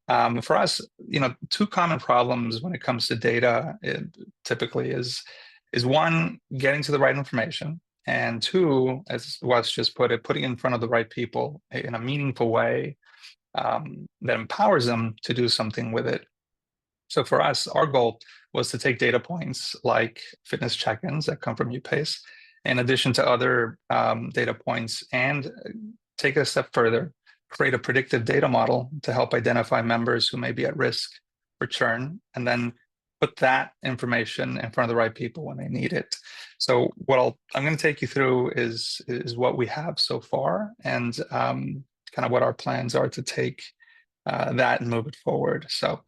For us, two common problems when it comes to data typically is one, getting to the right information, and two, as Wes just put it, putting it in front of the right people in a meaningful way that empowers them to do something with it. So for us, our goal was to take data points like fitness check-ins that come from UPace, in addition to other data points, and take it a step further, create a predictive data model to help identify members who may be at risk for churn, and then put that information in front of the right people when they need it. So what I'm going to take you through is what we have so far, and kind of what our plans are to take that and move it forward. So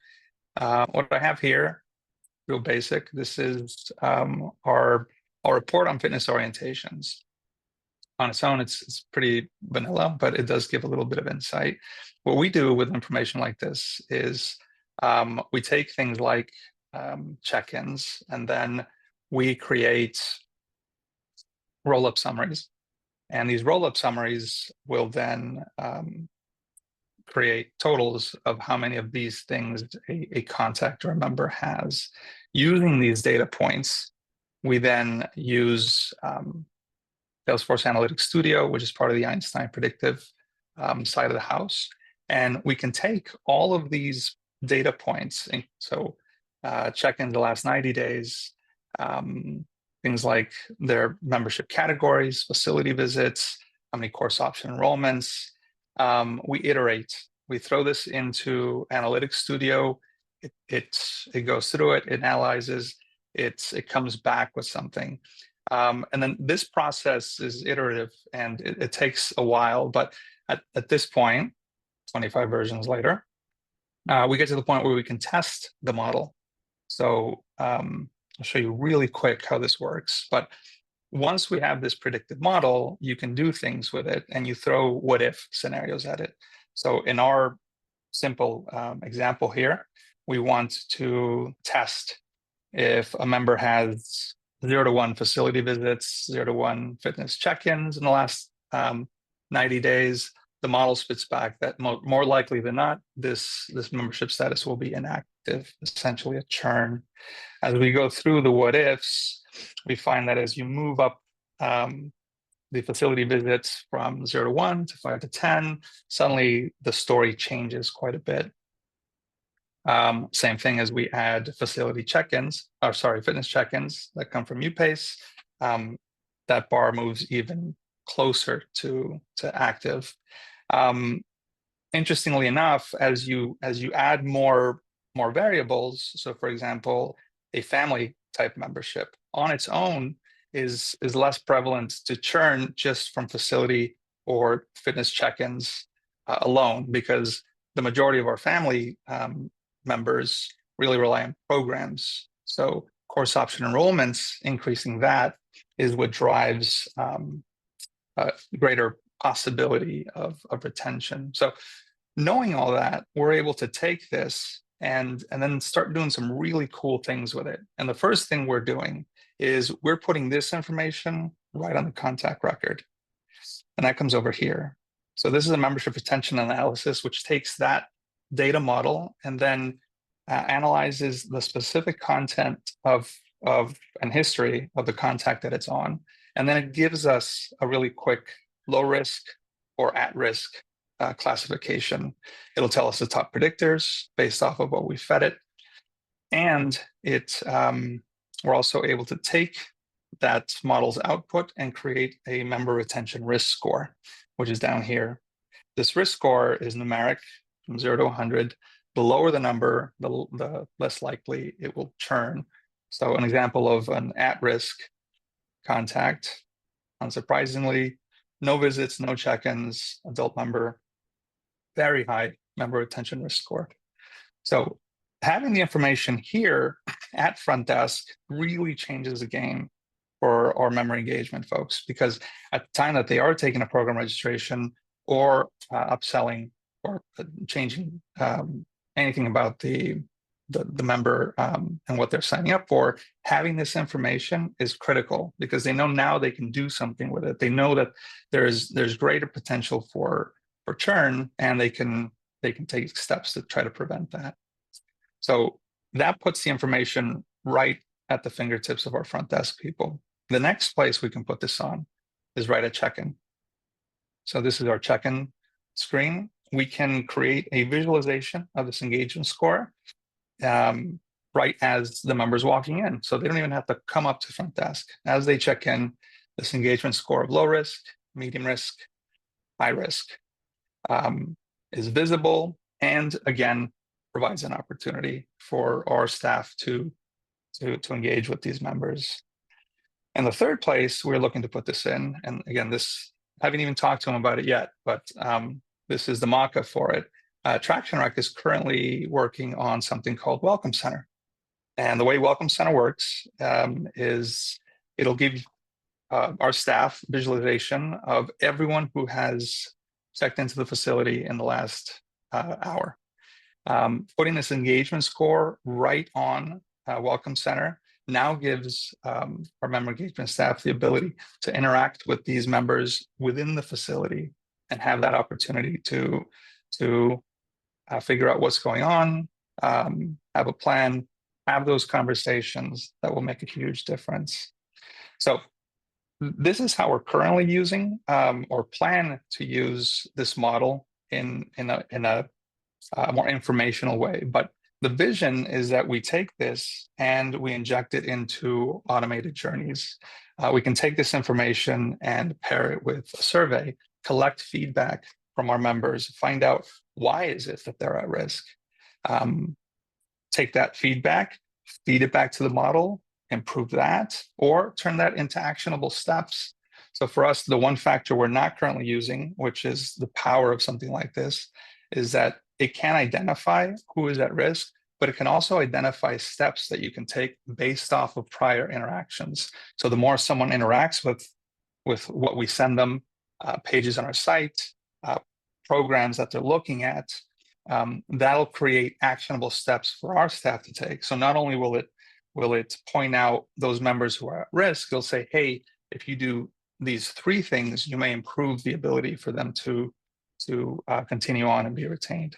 what I have here, real basic, this is our report on fitness orientations. On its own, it's pretty vanilla, but it does give a little bit of insight. What we do with information like this is we take things like check-ins, and then we create roll-up summaries. And these roll-up summaries will then create totals of how many of these things a contact or a member has. Using these data points, we then use Salesforce Analytics Studio, which is part of the Einstein predictive side of the house. And we can take all of these data points, so check in the last 90 days, things like their membership categories, facility visits, how many course option enrollments. We iterate. We throw this into Analytics Studio. It goes through it, it analyzes, it comes back with something. And then this process is iterative, and it takes a while, but at this point, 25 versions later, we get to the point where we can test the model. So I'll show you really quick how this works. But once we have this predictive model, you can do things with it, and you throw what if scenarios at it. So in our simple example here, we want to test if a member has 0 to 1 facility visits, 0 to 1 fitness check-ins in the last 90 days. The model spits back that more likely than not, this membership status will be inactive, essentially a churn. As we go through the what ifs, we find that as you move up the facility visits from 0 to 1 to 5 to 10, suddenly the story changes quite a bit. Same thing as we add facility check-ins, or sorry, fitness check-ins that come from UPace. That bar moves even closer to active. Interestingly enough, as you add more variables, so for example, a family type membership on its own is less prevalent to churn just from facility or fitness check-ins alone, because the majority of our family members really rely on programs. So course option enrollments, increasing that is what drives greater possibility of retention. So knowing all that, we're able to take this and then start doing some really cool things with it. And the first thing we're doing is we're putting this information right on the contact record. And that comes over here. So this is a membership retention analysis, which takes that data model and then analyzes the specific content of and history of the contact that it's on. And then it gives us a really quick low risk or at risk classification. It'll tell us the top predictors based off of what we fed it. And we're also able to take that model's output and create a member retention risk score, which is down here. This risk score is numeric from 0 to 100. The lower the number, the less likely it will churn. So an example of an at-risk contact, unsurprisingly, no visits, no check-ins, adult member, very high member retention risk score. So having the information here at front desk really changes the game for our member engagement folks, because at the time that they are taking a program registration or upselling or changing anything about the member and what they're signing up for, having this information is critical, because they know now they can do something with it. They know that there's greater potential for churn, and they can they can take steps to try to prevent that. So that puts the information right at the fingertips of our front desk people. The next place we can put this on is right at check-in. So this is our check-in screen. We can create a visualization of this engagement score right as the member's walking in. So they don't even have to come up to front desk. As they check in, this engagement score of low risk, medium risk, high risk is visible, and again, provides an opportunity for our staff to engage with these members. And the third place we're looking to put this in, and again, this, I haven't even talked to them about it yet, but this is the mock-up for it. Traction Rec is currently working on something called Welcome Center. And the way Welcome Center works is it'll give our staff visualization of everyone who has checked into the facility in the last hour. Putting this engagement score right on Welcome Center now gives our member engagement staff the ability to interact with these members within the facility and have that opportunity to figure out what's going on, have a plan, have those conversations that will make a huge difference. So this is how we're currently using or plan to use this model in a more informational way. But the vision is that we take this and we inject it into automated journeys. We can take this information and pair it with a survey, collect feedback from our members, find out why is it that they're at risk. Take that feedback, feed it back to the model, improve that, or turn that into actionable steps. So for us, the one factor we're not currently using, which is the power of something like this, is that it can identify who is at risk, but it can also identify steps that you can take based off of prior interactions. So the more someone interacts with what we send them, pages on our site, programs that they're looking at, that'll create actionable steps for our staff to take. So not only will it point out those members who are at risk, it'll say, hey, if you do these 3 things, you may improve the ability for them to continue on and be retained.